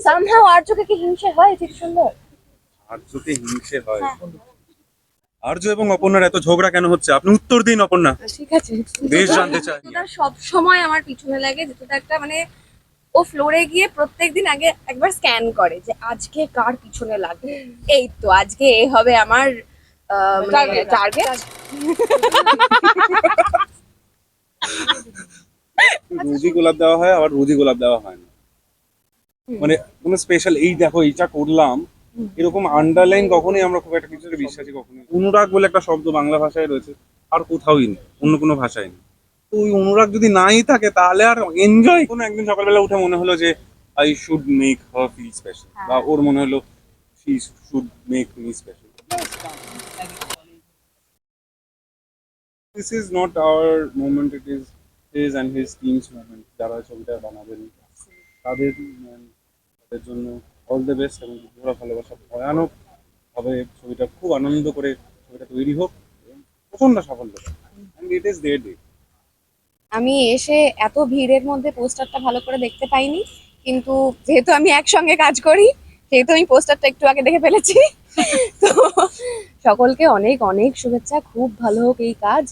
Somehow আর্যকে কি হিংসে হয় ঠিক সুন্দর? আর্যকে হিংসে হয়? আর্য এবং অপর্ণার এত ঝগড়া কেন হচ্ছে? আপনি উত্তর দিন অপর্ণা, ঠিক আছে, বেশ জানতে চাই। তার সব সময় আমার পিছনে লাগে, যেটা একটা মানে ও ফ্লোরে গিয়ে প্রত্যেকদিন আগে একবার স্ক্যান করে যে আজকে কার পিছনে লাগে। এই তো আজকে এ হবে আমার টার্গেট। রোজই গোলাপ দেওয়া হয়, আবার রোজই গোলাপ দেওয়া হয় না, মানে কোনো স্পেশাল এই দেখো এইটা করলাম এরকম আন্ডারলাইন কখনোই আমরা খুব একটা কিছুতে বিশ্বাসী কখনোই। অনুরাগ বলে একটা শব্দ বাংলা ভাষায় রয়েছে, আর কোথাওই নেই, অন্য কোনো ভাষায় নেই। তো ওই অনুরাগ যদি নাই থাকে তাহলে আর এনজয়। কোনো একদিন সকালবেলা উঠে মনে হলো যে I should make her feel special, বা ওর মনে হলো she should make me special. This is not our moment, it is his and his team's moment. যারা ছবিটা বানাবেন তাদের তাদের জন্য অল দ্য বেস্ট, এবং পুরো ভালোবাসা ভয়ানক ভাবে ছবিটা খুব আনন্দ করে ছবিটা তৈরি হোক এবং প্রচন্ড সাফল্য and it is their day. আমি এসে এত ভিড়ের মধ্যে পোস্টারটা ভালো করে দেখতে পাইনি, কিন্তু যেহেতু আমি একসঙ্গে কাজ করি সেহেতু আমি পোস্টারটা একটু আগে দেখে ফেলেছি। তো সকলকে অনেক অনেক শুভেচ্ছা, খুব ভালো হোক এই কাজ,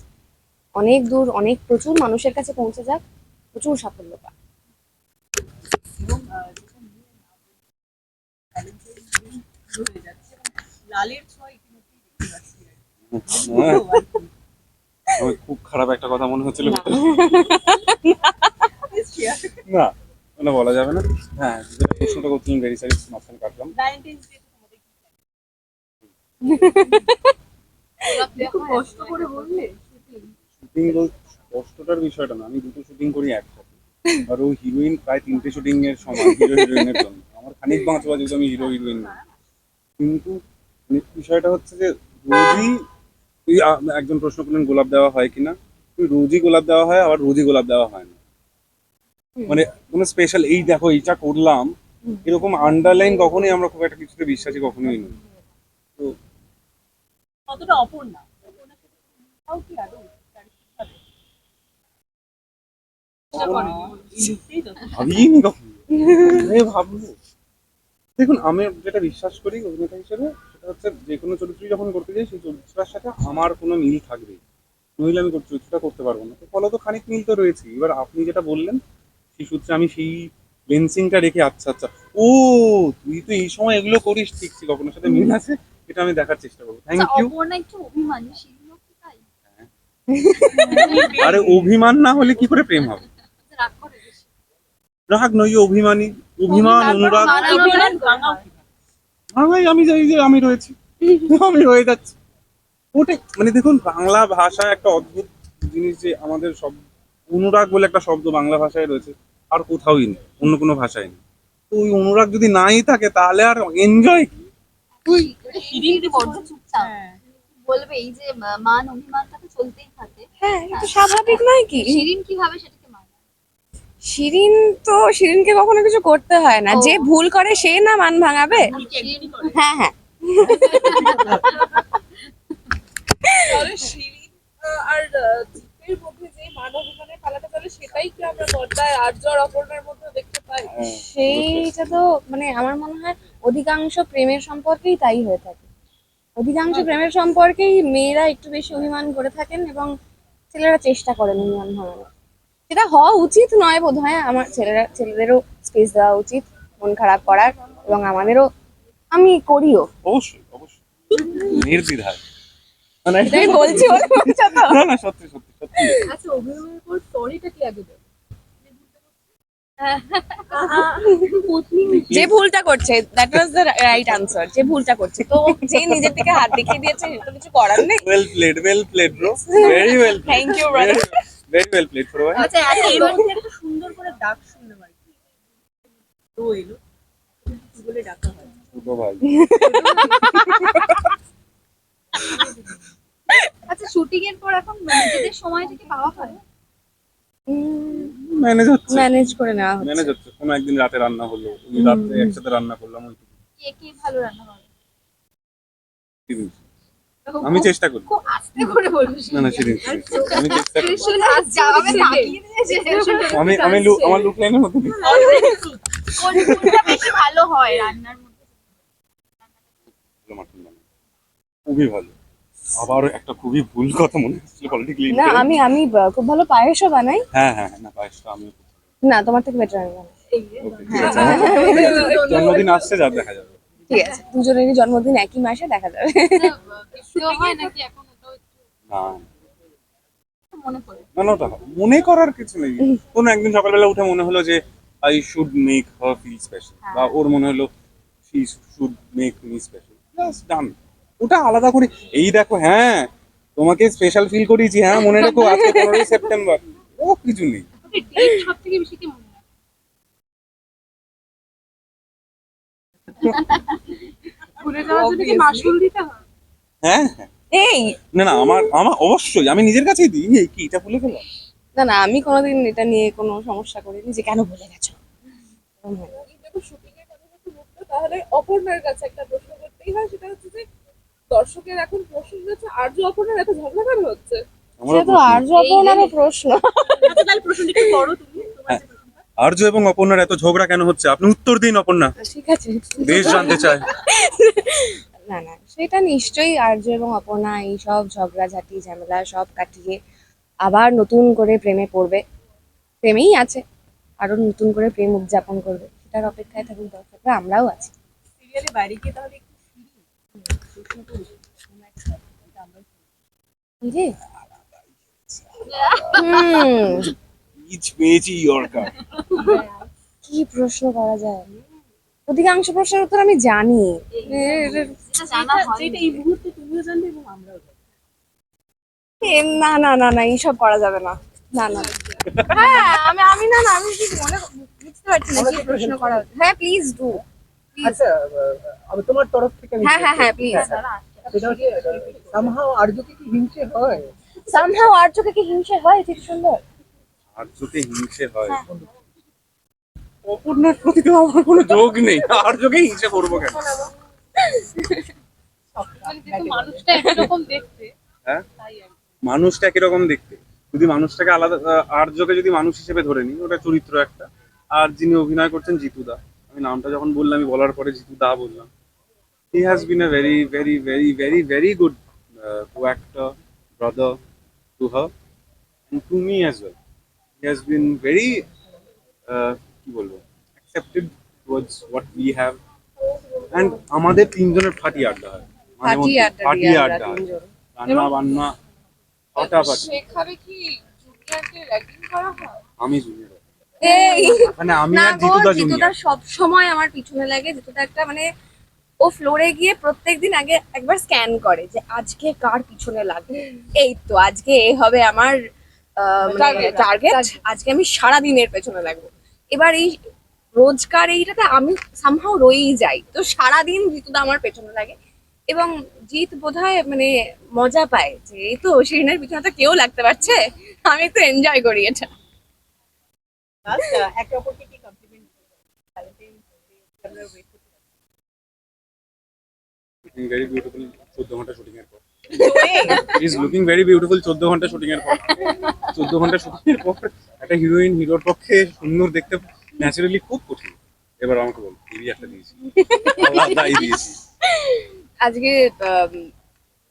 অনেক দূর অনেক প্রচুর মানুষের কাছে পৌঁছে যাক, প্রচুর সাফল্য পাক। আমার খুব খারাপ একটা কথা মনে হচ্ছিল, না না বলা যাবে না। হ্যাঁ, যেটা প্রশ্নটা করছিলাম ভেরি সরি, মাঝখানে কাটলাম। শুটিং কষ্টটার বিষয়টা না, আমি দুটো শুটিং করি একসাথে, আর ও হিরোইন প্রায় 3টে শুটিং এর সময় হিরো হিরোইনের জন্য আমার খানিক বাঁচবা যেহেতু আমি হিরো হিরোইন না। কিন্তু বিষয়টা হচ্ছে যে রোজই তুই একজন প্রশ্ন করলেন গোলাপ দেওয়া হয় কিনা, তুই রোজই গোলাপ দেওয়া হয়, আবার রোজই গোলাপ দেওয়া হয় না, মানে কোনো স্পেশাল এই দেখো এইটা করলাম এরকম আন্ডারলাইন কখনোই আমরা খুব একটা কিছুতে বিশ্বাসী কখনোই নই। তো কতটা অপূর্ণা তাও কি আদৌ ভাবিনি কখনো, ভাববো। দেখুন, আমি যেটা বিশ্বাস করি অভিনেতা হিসেবে সেটা হচ্ছে যে কোনো চরিত্রই যখন করতে যাই সেই চরিত্রটার সাথে আমার কোনো মিল থাকবেই, নইলে আমি চরিত্রটা করতে পারবো না। তো ফলত খানিক মিল তো রয়েছে। এবার আপনি যেটা বললেন সেই সূত্রে আমি সেই লেন্সিংটা রেখে আচ্ছা আচ্ছা ও তুই তো এই সময় এগুলো করিস, ঠিক ঠিক কখনোর সাথে মিল আছে, এটা আমি দেখার চেষ্টা করবো। Thank you. অপূর্ণা একটু অভিমানী সেগুলো কি তাই আরে অভিমান না হলে কি করে প্রেম হবে? রাগ করে বেশি রাগ নই, অভিমানী, অভিমান অনুরাগ। অভিমান ভাঙাও ভাই আমি জানি যে আমি রয়েছি, আমি রয়ে যাচ্ছি ওটাই। মানে দেখুন, বাংলা ভাষা একটা অদ্ভুত জিনিস যে আমাদের সব অনুরাগ বলে একটা শব্দ বাংলা ভাষায় রয়েছে, আর কোথাওই নেই, অন্য কোনো ভাষায় নেই। তো ওই অনুরাগ যদি নাই থাকে তাহলে আর এনজয় কি? শিরিন বড্ড চুপচাপ বলবে এই যে মান অভিমানটা তো চলতেই থাকে হ্যাঁ, এটা স্বাভাবিক নয় কি? শিরিন কিভাবে সেটাকে মানায় শিরিন তো শিরিনকে কখনো কিছু করতে হয় না, যে ভুল করে সে না মান ভাঙাবে। হ্যাঁ হ্যাঁ, শিরিন আর দীপের মধ্যে যে মানবিমানের পালাটা চলে সেটাই কি আমরা পর্দায় আর্য আর অপর্ণার মধ্যে দেখতে পাই? সেইটা তো মানে আমার মনে হয় অধিকাংশ প্রেমের সম্পর্কেই তাই হয়ে থাকে। অধিকাংশ প্রেমের সম্পর্কেই মেয়েরা একটু বেশি অভিমান করে থাকেন এবং ছেলেরা চেষ্টা করেন অভিমান ভাঙানোর। সেটা হওয়া উচিত নয় বোধ হয়, আমার ছেলেদেরও স্পেস দেওয়া উচিত মন খারাপ করার, এবং আমাদেরও, আমি করিও। অবশ্যই অবশ্যই, নির্দ্বিধায়। না এটাই বলছি বলে বলছো তো? না না, সত্যি সত্যি সত্যি। আচ্ছা, অভিনয়ের পর সরিটা কি আগে দেবে? যে ভুলটা করছে, that was the right answer. যে ভুলটা করছে, তো যে নিজের দিকে হাত দেখিয়ে দিয়েছে সেটা কিছু করার নেই। Well played bro, very well. Thank you brother. Very well played bro. আচ্ছা এর মধ্যে একটা সুন্দর করে ডাক শুনলাম আর কি তো এলো বলে ডাকা হয় ছোট ভাই। আচ্ছা শুটিং এর পর এখন নিজেদের সময়টা কি পাওয়া হয় ম্যানেজ হচ্ছে, ম্যানেজ করে নেওয়া হচ্ছে। ম্যানেজ হচ্ছে। কোনো একদিন রাতে রান্না হলো, ওই রাতে একসাথে রান্না করলাম, ওইটুকু। কে কে ভালো রান্না করে আমি চেষ্টা করি। খুব আস্তে করে বলবি না না, শিরিন আমি চেষ্টা করি। যাবে তাকিয়ে দিয়েছে আমি আমার লুক লাইনের মধ্যে নেই। কোনটা বেশি ভালো খুবই ভালো। আবার একটা খুবই ভুল কথা মনে হচ্ছিল পলিটিক্যালি। না আমি খুব ভালো পায়েসও বানাই। হ্যাঁ হ্যাঁ হ্যাঁ, না পায়েসটা আমি না, তোমার থেকে বেটার আমি বানাই। জন্মদিন আসছে, যা দেখা যাবে। ঠিক আছে, দুজনেরই জন্মদিন একই মাসে, দেখা যাবে। হয় নাকি এখন ওটাও একটু না মনে পড়ে? না না, ওটা মনে করার কিছু নেই। কোনো একদিন সকালবেলা উঠে মনে হলো যে I should make her feel special, বা ওর মনে হলো she should make me special, just done. ওটা আলাদা করে এই দেখো, হ্যাঁ তোমাকে স্পেশাল ফিল করিয়েছি, হ্যাঁ মনে রেখো আজকে 15ই সেপ্টেম্বর, ও কিছু নেই। ডেট সব থেকে বেশি কি মনে হয়? ঘুরে যাওয়ার জন্য কি মাসুল দিতে হয়? হ্যাঁ হ্যাঁ, এই না না, আমার আমার অবশ্যই আমি নিজের কাছেই দিই। এই কি এটা ভুলে গেলাম? না না, আমি কোনোদিন এটা নিয়ে কোনো সমস্যা করিনি যে কেন ভুলে গেছো। এরকম হয়নি। যখন শুটিং এর কথা যখন উঠলো, তাহলে অপর্ণার কাছে একটা প্রশ্ন করতেই হয়, সেটা হচ্ছে যে দর্শকের এখন প্রশ্ন হচ্ছে আর্য অপর্ণার এত ঝগড়া কেন হচ্ছে? আমারও সে তো প্রশ্ন। আর্য অপর্ণারও প্রশ্ন। আচ্ছা, তাহলে প্রশ্নটা একটু করো তুমি, তোমার যে প্রশ্নটা। আর্য এবং অপর্ণার এত ঝগড়া কেন হচ্ছে, আপনি উত্তর দিন অপর্ণা, ঠিক আছে। দেশ জানতে চায়। না না, সেটা নিশ্চয়ই আর্য এবং অপর্ণা এইসব ঝগড়াঝাটি ঝামেলা সব কাটিয়ে আবার নতুন করে প্রেমে পড়বে। প্রেমেই আছে, আরো নতুন করে প্রেম উদযাপন করবে, সেটার অপেক্ষায় থাকুক দর্শকরা, আমরাও আছি। সিরিয়ালে বাইরে গিয়ে তাহলে একটু প্রশ্ন করি, কোনো একটা, যেটা আমরা এই যে হুম, ইচ পেয়েছি ইয়র্কার। কি প্রশ্ন করা যায়? অধিকাংশ প্রশ্নের উত্তর আমি জানি। যেটা এই মুহূর্তে তুমিও জানবে এবং আমরাও জানবো। না না না না, এইসব করা যাবে না। না না, হ্যাঁ আমি না না, আমি ঠিক বুঝতে পারছি না কি প্রশ্ন করা হচ্ছে। হ্যাঁ প্লিজ ডু। আচ্ছা, আমি তোমার তরফ থেকে আমি হ্যাঁ হ্যাঁ হ্যাঁ প্লিজ। সেটা হচ্ছে somehow আর্যকে কি হিংসে হয়? সামহাও আর্যকে কি হিংসে হয়? ঠিক সুন্দর। আর্যকে হিংসে হয়? অপর্ণার প্রতি তো আমার কোনো যোগ নেই, আর্যকে হিংসে করবো কেন? মানে যেহেতু মানুষটা এরকম দেখতে, হ্যাঁ, তাই আর কি। মানুষটা কিরকম দেখতে, যদি মানুষটাকে আলাদা, আর্যকে যদি মানুষ হিসেবে ধরে নিই, ওটা চরিত্র একটা। আর যিনি অভিনয় করছেন জিতু দা, আমি নামটা যখন বললাম, আমি বলার পরে জিতু দা বললাম, he has been a very very very very very good co-actor, brother to her and to me as well. He has been very কি বলবো, accepted towards what we have, and আমাদের তিনজনের ফাটি আড্ডা হয়, মাঝে মধ্যে ফাটি আড্ডা হয়, রান্না বান্না ফাটাফাটি। সেখানে কি জুনিয়রকে র্যাগিং করা হয়? আমি জুনিয়র, এই মানে আমি না আর গো, জিতুদা জিতুদা জুনিয়র। সব সময় আমার পিছনে লাগে। জিতুদা একটা মানে, ও ফ্লোরে গিয়ে প্রত্যেকদিন আগে একবার স্ক্যান করে যে আজকে কার পিছনে লাগবে। এই তো আজকে এই হবে আমার টার্গেট, আজকে আমি সারা দিনের পেছনে লাগবো। এবার এই রোজকার এইটাতে আমি সামহাও রয়েই যাই, তো সারাদিন জিতুদা আমার পেছনে লাগে। এবং জিৎ বোধহয় মানে মজা পায় যে এই তো শিরিনের পিছনে তো কেউ লাগতে পারছে, আমি তো এনজয় করি এটা। Last, একে অপরকে কি কমপ্লিমেন্ট করবো? Valentine's Day আমরা wait করতে পারি। ভেরি বিউটিফুল 14 ঘন্টা শুটিং এর পর, জোরে। ইজ লুকিং ভেরি বিউটিফুল 14 ঘন্টা শুটিং এর পর। 14 ঘন্টা শুটিং এর পর একটা হিরোইন হিরোর পক্ষে সুন্দর দেখতে ন্যাচারালি খুব কঠিন। এবার আমাকে বল, টিভি একটা দিয়েছি, আলাদাই দিয়েছি। আজকে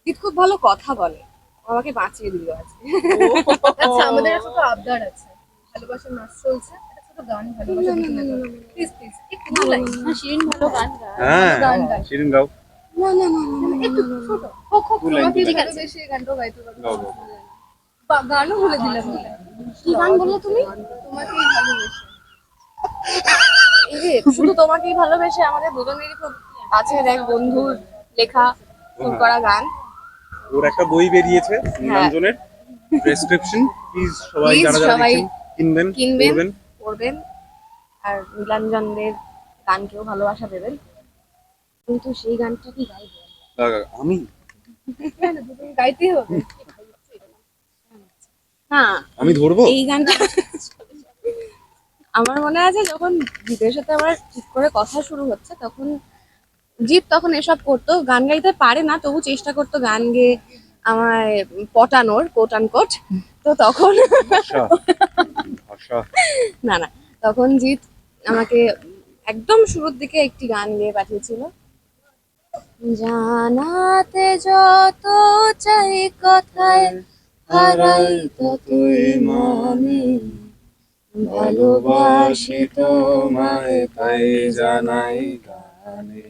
জিৎ খুব ভালো কথা বলে, আমাকে বাঁচিয়ে দিল আজকে। আচ্ছা, আমাদের একটা তো আবদার আছে, ভালোবাসার মাস চলছে, একটা ছোট গান ভালোবাসা প্লিজ প্লিজ একটু দু লাইন। শিরিন ভালো গান গায়। হ্যাঁ, গান গাই। শিরিন গাও, না না না না, না, একটু ছোট হোক হোক, দু লাইন, তোমাকে দু লাইন। ভালোবেসে গানটাও গাইতে পারবো। গাও গাও। গানও বলে দিলাম, কি গান বললে তুমি? তোমাকেই ভালোবেসে। এই যে শুধু তোমাকেই ভালোবেসে, আমাদের দুজনেরই খুব কাছের এক বন্ধুর লেখা সুর করা গান। ওর একটা বই বেরিয়েছে নীলাঞ্জনের, প্রেসক্রিপশন, প্লিজ সবাই Please যারা যারা সবাই দেখছেন কিনবেন, কিনবেন, পড়বেন। পড়বেন, আর নীলাঞ্জনদের গানকেও ভালোবাসা দেবেন। কিন্তু সেই গানটা কি গাইবো? আমি দুজন গাইতেই হবে। হ্যাঁ, আমি ধরবো। এই গানটা আমার মনে আছে যখন জিতের সাথে আমার ঠিক করে কথা শুরু হচ্ছে, তখন জিৎ তখন এসব করতো, গান গাইতে পারে না তবু চেষ্টা করতো গান গেয়ে আমায় পটানোর, কোট আন কোট। তো তখন ভাষা, ভাষা। না না, তখন জিৎ আমাকে একদম শুরুর দিকে একটি গান গেয়ে পাঠিয়েছিল, জানাতে যত চাই কথায় হারাই ততই মানে ভালোবাসি তোমায় তাই জানাই গানে।